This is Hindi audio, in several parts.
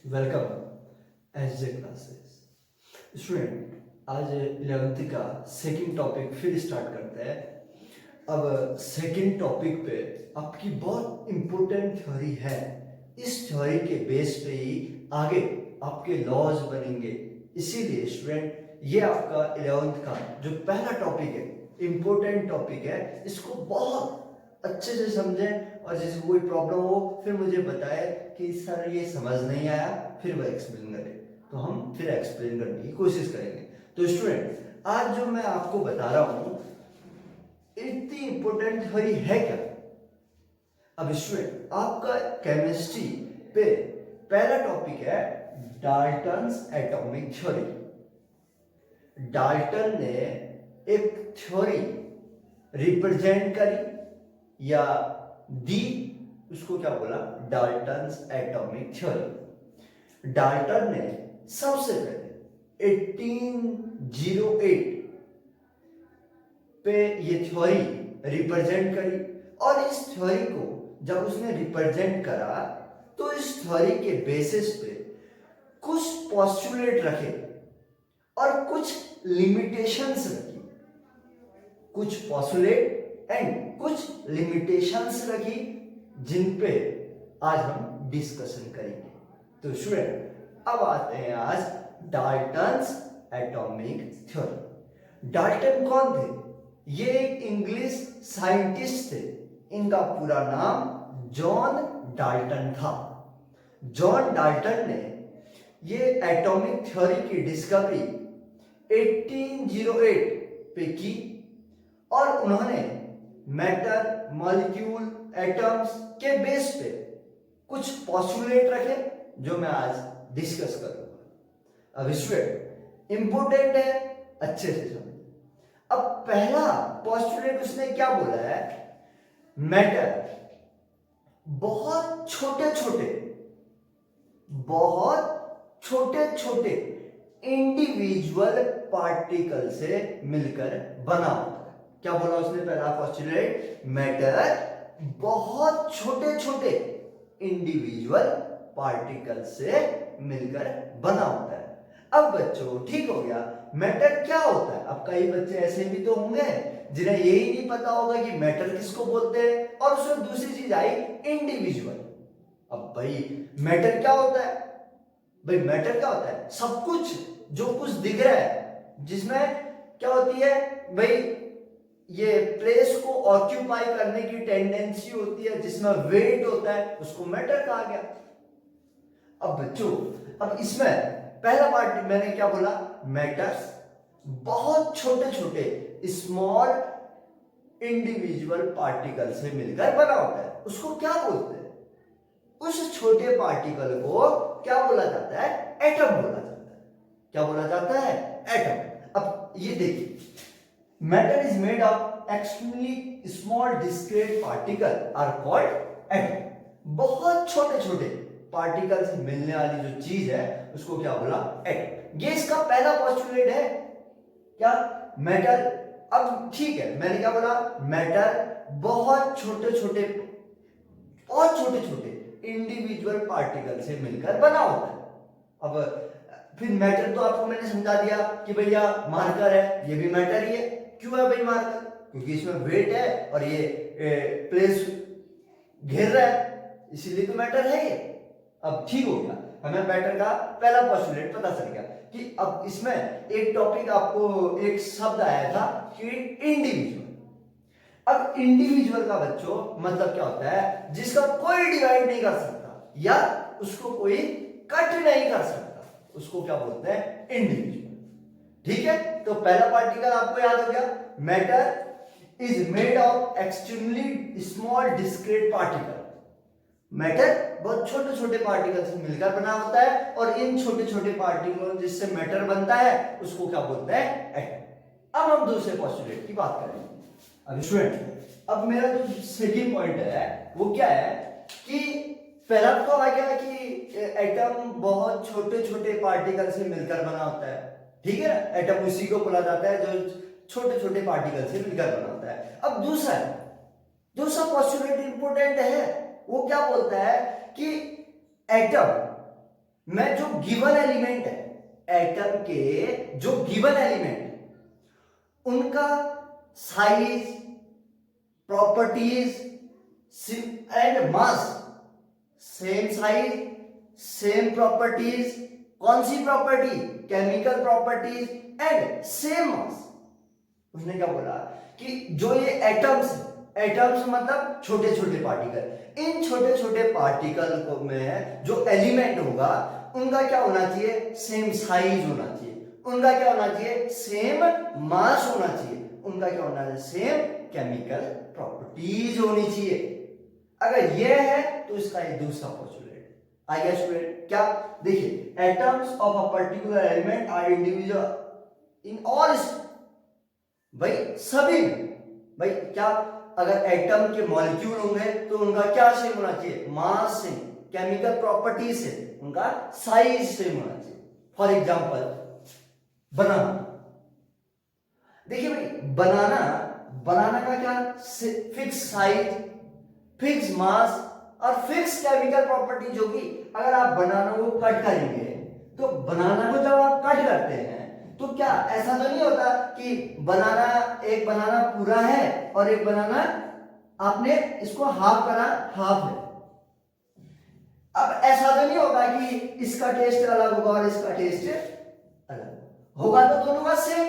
Welcome SJ classes. स्टूडेंट, आज 11th का सेकंड टॉपिक फिर स्टार्ट करते हैं। अब सेकंड टॉपिक पे आपकी बहुत इंपॉर्टेंट थ्योरी है। इस थ्योरी के बेस पे ही आगे आपके लॉज बनेंगे। इसीलिए स्टूडेंट, ये आपका 11th का जो पहला टॉपिक है, इंपॉर्टेंट टॉपिक है, इसको बहुत अच्छे से समझें और जैसे कोई प्रॉब्लम हो फिर मुझे बताए कि सर ये समझ नहीं आया, फिर वह एक्सप्लेन करे, तो हम फिर एक्सप्लेन करने की कोशिश करेंगे। तो स्टूडेंट, आज जो मैं आपको बता रहा हूं इतनी इंपॉर्टेंट थ्योरी है क्या। अब स्टूडेंट, आपका केमिस्ट्री पे पहला टॉपिक है डाल्टन्स एटॉमिक थ्योरी। डाल्टन ने एक थ्योरी रिप्रेजेंट करी या दी, उसको क्या बोला, डाल्टन्स एटॉमिक थ्योरी। डाल्टन ने सबसे पहले 1808 पे ये थ्योरी रिप्रेजेंट करी। और इस थ्योरी को जब उसने रिप्रेजेंट करा तो इस थ्योरी के बेसिस पे कुछ पोस्टुलेट रखे और कुछ लिमिटेशंस रखी। कुछ पोस्टुलेट एंड कुछ लिमिटेशंस रखी जिन पे आज हम डिस्कशन करेंगे। तो स्टूडेंट, अब आते हैं आज डाल्टन्स एटॉमिक थ्योरी। डाल्टन कौन थे? ये एक इंग्लिश साइंटिस्ट थे। इनका पूरा नाम जॉन डाल्टन था। जॉन डाल्टन ने ये एटॉमिक थ्योरी की डिस्कवरी 1808 पे की और उन्होंने मैटर, मॉलिक्यूल, एटम्स के बेस पे कुछ पोस्टुलेट रखे जो मैं आज डिस्कस करूंगा। अब स्टूडेंट, इंपॉर्टेंट है, अच्छे से समझिए। अब पहला पोस्टुलेट उसने क्या बोला है? मैटर बहुत छोटे छोटे इंडिविजुअल पार्टिकल से मिलकर बना होता है। क्या बोला उसने पहला पोस्टुलेट? मैटर बहुत छोटे इंडिविजुअल पार्टिकल से मिलकर बना होता है। अब बच्चों, ठीक हो गया, मैटर क्या होता है। अब कई बच्चे ऐसे भी तो होंगे जिन्हें यही नहीं पता होगा कि मैटर किसको बोलते हैं, और उसमें दूसरी चीज आई इंडिविजुअल। अब भाई मैटर क्या होता है? भाई मैटर क्या होता है? सब कुछ जो कुछ दिख रहा है, जिसमें क्या होती है भाई, ये प्लेस को ऑक्यूपाई करने की टेंडेंसी होती है, जिसमें वेट होता है, उसको मैटर कहा गया। अब बच्चों, अब इसमें पहला पार्ट मैंने क्या बोला? मैटर्स बहुत छोटे स्मॉल इंडिविजुअल पार्टिकल से मिलकर बना होता है। उसको क्या बोलते हैं? उस छोटे पार्टिकल को क्या बोला जाता है? एटम बोला जाता है। क्या बोला जाता है? एटम। अब ये देखिए, matter is made of extremely small discrete particle are called atom. बहुत छोटे पार्टिकल से मिलने वाली जो चीज है उसको क्या बोला? एटम। ये इसका पहला पोस्टुलेट है। क्या? मैटर। अब ठीक है, मैंने क्या बोला? मैटर बहुत छोटे इंडिविजुअल पार्टिकल से मिलकर बना होता है। अब फिर मैटर तो आपको मैंने समझा दिया कि भैया मार्कर है, ये भी मैटर ही है। क्यों है भाई मार्कर? क्योंकि इसमें वेट है और ये प्लेस घेर रहा है, इसीलिए तो मैटर है ये। अब ठीक हो गया, हमें मैटर का पहला पोस्टुलेट पता चल गया कि अब इसमें एक टॉपिक आपको, एक शब्द आया था कि इंडिविजुअल। अब इंडिविजुअल का बच्चों मतलब क्या होता है? जिसका कोई डिवाइड नहीं कर सकता या उसको कोई कट नहीं कर सकता, उसको क्या बोलते हैं? इंडिविजुअल। ठीक है, तो पहला पार्टिकल आपको याद हो गया, matter is made of extremely small discrete particle. Matter बहुत छोटे पार्टिकल से मिलकर बना होता है और इन छोटे पार्टिकलों जिससे मैटर बनता है उसको क्या बोलते हैं? एटम। अब हम दूसरे पोस्टुलेट की बात करेंगे। अब स्टूडेंट, अब मेरा जो सेकंड पॉइंट है वो क्या है कि पहला तो आ गया कि एटम बहुत छोटे पार्टिकल से मिलकर बना होता है। ठीक है, एटम उसी को बोला जाता है जो छोटे पार्टिकल से मिलकर बना होता है। अब दूसरा पोस्टुलेट इंपॉर्टेंट है। वो क्या बोलता है कि एटम मैं जो गिवन एलिमेंट है, एटम के जो गिवन एलिमेंट, उनका size, properties and mass, same size, same properties, कौन सी property, chemical properties and same mass. उसने क्या बोला कि जो ये एटम्स, एटम्स मतलब छोटे छोटे पार्टिकल, इन छोटे छोटे पार्टिकल को में जो एलिमेंट होगा उनका क्या होना चाहिए, सेम साइज होना चाहिए, उनका क्या होना चाहिए, सेम मास होना चाहिए, उनका क्या होना चाहिए, सेम केमिकल प्रॉपर्टीज होनी चाहिए। अगर ये है तो इसका ये दूसरा पोस्टुलेट आ गया स्टूडेंट। क्या, देखिए atoms of a particular element are individual in all, भाई सभी, भाई क्या, अगर एटम के मॉलिक्यूल होंगे तो उनका क्या सेम होना चाहिए, मास सेम, केमिकल प्रॉपर्टी से उनका साइज सेम होना चाहिए। फॉर एग्जांपल बनाना, देखिए भाई बनाना, बनाना का क्या, फिक्स साइज, फिक्स मास और फिक्स केमिकल प्रॉपर्टी, जो कि अगर आप बनाना को कट करेंगे तो बनाना को जब आप कट करते हैं तो क्या ऐसा तो नहीं होता कि बनाना, एक बनाना पूरा है और एक बनाना आपने इसको हाफ करा, हाफ है। अब ऐसा तो नहीं होगा कि इसका टेस्ट अलग होगा और इसका टेस्ट अलग होगा, तो दोनों का सेम,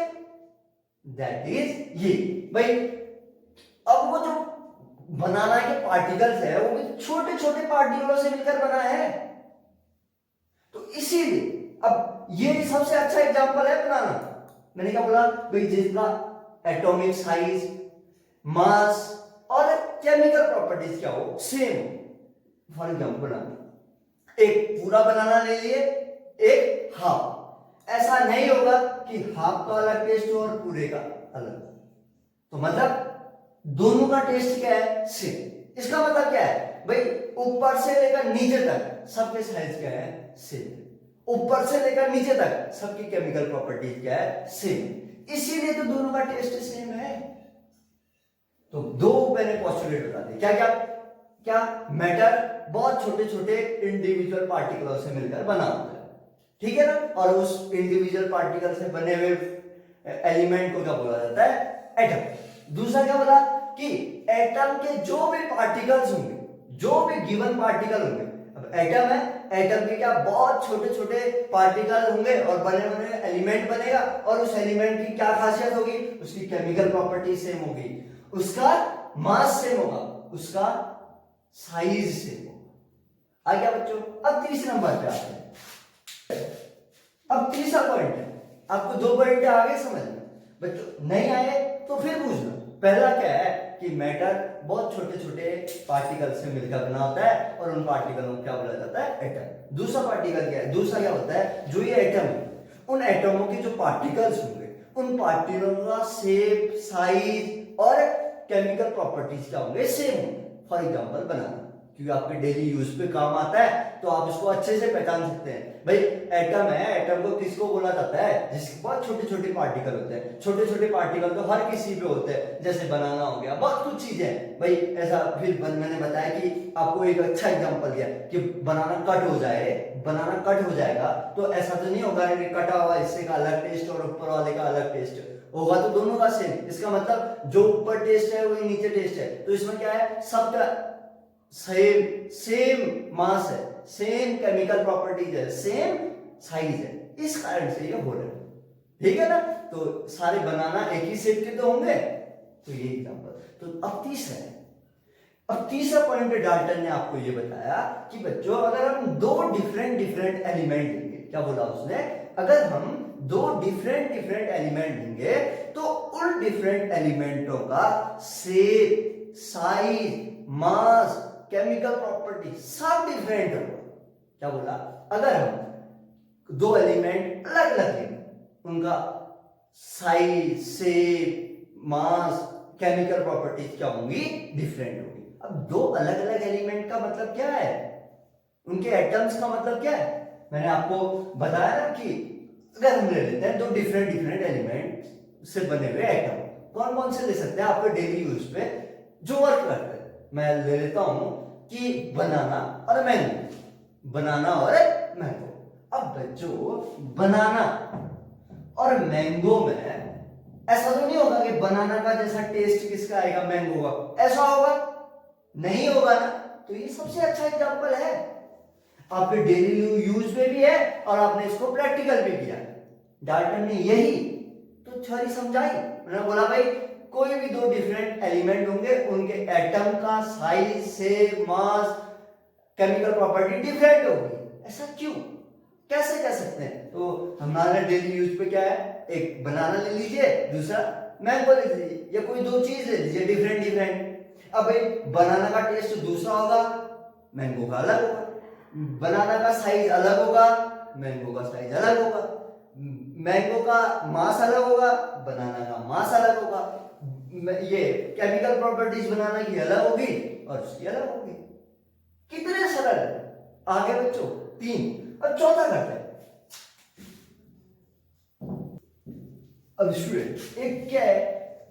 दैट इज ये। भाई अब वो जो बनाना के पार्टिकल्स है वो भी छोटे छोटे पार्टिकलों से मिलकर बना है, तो इसीलिए अब ये सबसे अच्छा एग्जांपल है बनाना। मैंने क्या बोला भाई, जिसका एटॉमिक साइज, मास और केमिकल प्रॉपर्टीज क्या हो, सेम। फॉर एग्जांपल एक पूरा बनाना ले लिए, एक हाफ, ऐसा नहीं होगा कि हाफ का अलग टेस्ट हो और पूरे का अलग, तो मतलब दोनों का टेस्ट क्या है, सेम। इसका मतलब क्या है भाई, ऊपर से लेकर नीचे तक सबके साइज क्या है, सेम, ऊपर से लेकर नीचे तक सबकी केमिकल प्रॉपर्टीज क्या है, सेम, इसीलिए तो दोनों का टेस्ट सेम है। तो दो मैंने पोस्टुलेट बता दिए, क्या क्या क्या, मैटर बहुत छोटे छोटे इंडिविजुअल पार्टिकलों से मिलकर बना होता है, ठीक है ना, और उस इंडिविजुअल पार्टिकल से बने हुए एलिमेंट को क्या बोला जाता है, एटम। दूसरा क्या बोला कि एटम के जो भी पार्टिकल्स होंगे, जो भी गिवन पार्टिकल होंगे, अब एटम है, एटम के क्या बहुत छोटे छोटे पार्टिकल होंगे और बने बने एलिमेंट बनेगा, और उस एलिमेंट की क्या खासियत होगी, उसकी केमिकल प्रॉपर्टी सेम होगी, उसका मास सेम होगा, उसका साइज सेम होगा। आ गया बच्चों। अब तीसरे नंबर पे आते हैं। अब तीसरा पॉइंट है, आपको दो पॉइंट आगे समझ में, बच्चों नहीं आए तो फिर पूछना। पहला क्या है कि मैटर बहुत छोटे छोटे पार्टिकल से मिलकर बना होता है और उन पार्टिकलों को क्या बोला जाता है, एटम। दूसरा पार्टिकल क्या है, दूसरा क्या होता है, जो ये एटम है, उन एटमों के जो पार्टिकल्स होंगे उन पार्टिकलों का शेप, साइज और केमिकल प्रॉपर्टीज क्या होंगे, सेम होंगे। फॉर एग्जांपल बनाना, क्योंकि आपके डेली यूज पे काम आता है तो आप इसको अच्छे से पहचान सकते हैं। भाई एटम है, एटम को किसको बोला जाता है, जिसके बहुत छोटे छोटे पार्टिकल होते हैं। छोटे छोटे पार्टिकल तो हर किसी पे होते हैं, जैसे बनाना हो गया, बहुत कुछ चीजें भाई ऐसा। फिर मैंने बताया कि आपको एक अच्छा एग्जांपल दिया कि बनाना कट हो जाए, बनाना कट हो जाएगा तो ऐसा तो नहीं होगा कि कटा हुआ हिस्से का अलग टेस्ट और ऊपर वाले का अलग टेस्ट होगा, तो दोनों का सेम। इसका मतलब जो ऊपर टेस्ट है वही नीचे टेस्ट है, तो इसमें क्या है, सबका सेम, सेम मास है, सेम केमिकल प्रॉपर्टीज है, सेम साइज है, इस कारण से ये हो रहा है, ठीक है ना। तो सारे बनाना एक ही शेप के तो होंगे, तो ये एग्जांपल। तो अब तीसरा है, अब तीसरा पॉइंट पे डाल्टन ने आपको ये बताया कि बच्चों अगर हम दो डिफरेंट डिफरेंट एलिमेंट लेंगे, क्या बोला उसने, अगर हम दो डिफरेंट डिफरेंट एलिमेंट लेंगे तो उन डिफरेंट एलिमेंटों का शेप, साइज, मास, केमिकल प्रॉपर्टी सब डिफरेंट होगा। क्या बोला, अगर हम दो एलिमेंट अलग अलग लेंगे, उनका साइज, शेप, मास, केमिकल प्रॉपर्टीज क्या होंगी, डिफरेंट होगी। अब दो अलग अलग एलिमेंट का मतलब क्या है, उनके एटम्स का मतलब क्या है, मैंने आपको बताया ना कि अगर हम ले लेते हैं दो डिफरेंट डिफरेंट एलिमेंट से बने हुए एटम, कौन कौन से ले सकते हैं आपके डेली यूज पे जो वर्क करते हैं। मैं ले लेता हूं कि बनाना और मैंगो, बनाना और मैंगो। अब बच्चों बनाना और मैंगो में ऐसा तो नहीं होगा कि बनाना का जैसा टेस्ट किसका आएगा, मैंगो का, ऐसा होगा नहीं होगा ना। तो ये सबसे अच्छा एग्जांपल है, आपके डेली यूज में भी है और आपने इसको प्रैक्टिकल भी किया। डाल्टन ने यही तो थ्योरी समझाई, मैंने बोला भाई कोई भी दो डिफरेंट एलिमेंट होंगे, उनके एटम का साइज, शेप, मास, केमिकल प्रॉपर्टी डिफरेंट होगी। ऐसा क्यों, कैसे कह सकते हैं? तो हमारा डेली यूज पे क्या है, एक बनाना ले लीजिए, दूसरा मैंगो ले लीजिए, या कोई दो चीज ले लीजिए डिफरेंट डिफरेंट। अब भाई बनाना का टेस्ट दूसरा होगा, मैंगो का अलग होगा, बनाना का साइज अलग होगा, मैंगो का साइज अलग होगा, मैंगो का मास अलग होगा, बनाना का मास अलग होगा, ये केमिकल प्रॉपर्टीज बनाना की अलग होगी और उसकी अलग होगी। कितने सरल है। आगे बच्चों 3, अब चौथा करते हैं। अब स्टूडेंट एक क्या है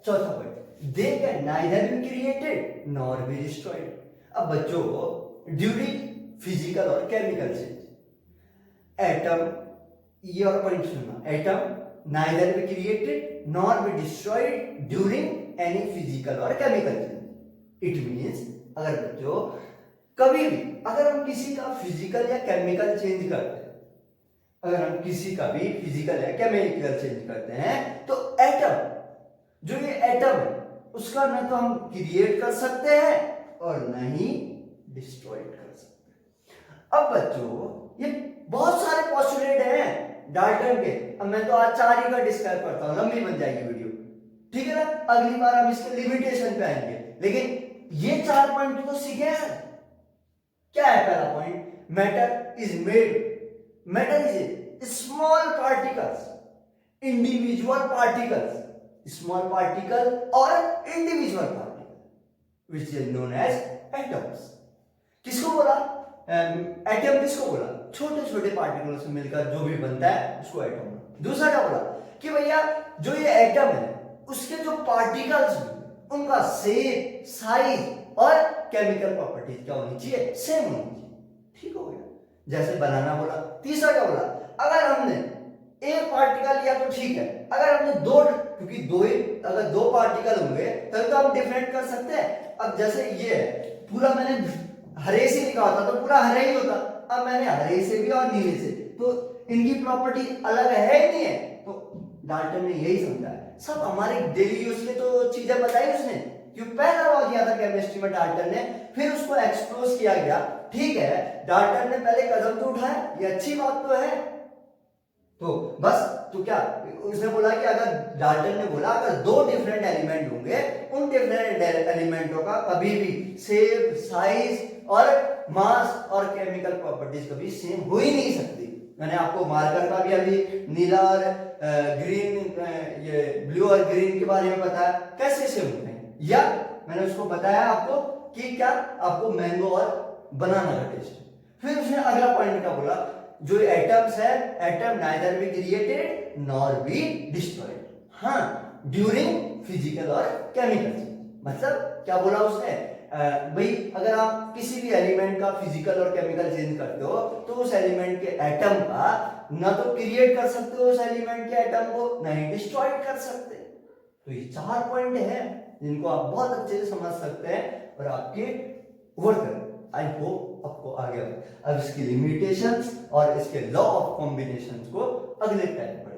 चौथा point, they can neither be created nor be destroyed. अब बच्चों को ड्यूरिंग फिजिकल और केमिकल चेंज एटम, ये और पॉइंट सुनना, atom neither be created nor be destroyed during any physical और केमिकल चेंज। इट मींस अगर बच्चों कभी भी अगर हम किसी का फिजिकल या केमिकल चेंज करते हैं, अगर हम किसी का भी फिजिकल या केमिकल चेंज करते हैं तो एटम, जो ये एटम है उसका न तो हम क्रिएट कर सकते हैं और न ही डिस्ट्रॉय कर सकते हैं। अब बच्चों ये बहुत सारे पोस्टुलेट हैं डाल्टन के, अब मैं तो आज 4 ही का डिस्क्राइब करता हूं, लंबी बन जाएगी वीडियो, ठीक है ना। अगली बार हम इसके लिमिटेशन पे आएंगे, लेकिन ये 4 पॉइंट तो सीखे हैं। क्या है पहला point, matter is small particles, individual particles, small particle और individual particle which is known as atoms. किसको बोला, एटम किसको बोला, छोटे छोटे पार्टिकलों से मिलकर जो भी बनता है उसको एटम बोला। दूसरा क्या बोला कि भैया जो ये एटम है उसके जो पार्टिकल्स उनका शेप, साइज और केमिकल प्रॉपर्टीज क्या होनी चाहिए, सेम होनी चाहिए। ठीक हो गया, जैसे बनाना बोला। तीसरा क्या बोला, अगर हमने एक पार्टिकल लिया तो ठीक है, अगर हमने दो, क्योंकि अगर दो पार्टिकल होंगे तब तो हम डिफरेंट कर सकते हैं। अब जैसे ये पूरा मैंने हरे से लिखा होता तो पूरा हरे ही होता, अब मैंने हरे से भी और नीले से, तो इनकी प्रॉपर्टी अलग है ही नहीं है। तो डाल्टन ने यही समझा है, सब हमारे डेली यूज के तो चीजें बताई उसने, क्यों पहला लॉ दिया था केमिस्ट्री में डाल्टन ने, फिर उसको एक्सप्लोज किया गया। ठीक है, डाल्टन ने पहले कदम तो उठाया, ये अच्छी बात तो है। तो बस तो क्या उसने बोला कि अगर डाल्टन ने बोला अगर दो डिफरेंट एलिमेंट होंगे, उन डिफरेंट एलिमेंटों का कभी भी शेप, साइज और मास और केमिकल प्रॉपर्टीज कभी सेम हो ही नहीं सकती। मैंने आपको मार्कर का भी अभी नीला और ग्रीन, ये ब्लू और ग्रीन के बारे में बताया कैसे सेम होते हैं, या मैंने उसको बताया आपको कि क्या आपको मैंगो और बनाना का टेस्ट। फिर उसने अगला पॉइंट क्या बोला, जो एटम्स है, atom neither be created nor be destroyed, हाँ ड्यूरिंग फिजिकल और केमिकल चेंज। मतलब क्या बोला उसने, भाई अगर आप किसी भी एलिमेंट का फिजिकल और केमिकल चेंज करते हो तो उस एलिमेंट के एटम का ना तो क्रिएट कर सकते हो उस एलिमेंट के एटम को, ना ही डिस्ट्रॉय कर सकते। तो ये 4 पॉइंट हैं जिनको आप बहुत अच्छे से समझ सकते हैं और आपके वर्क करें। आई होप आपको आ गया। अब इसकी लिमिटेशंस और इसके लॉ ऑफ कॉम्बिनेशंस को अगले टाइम पर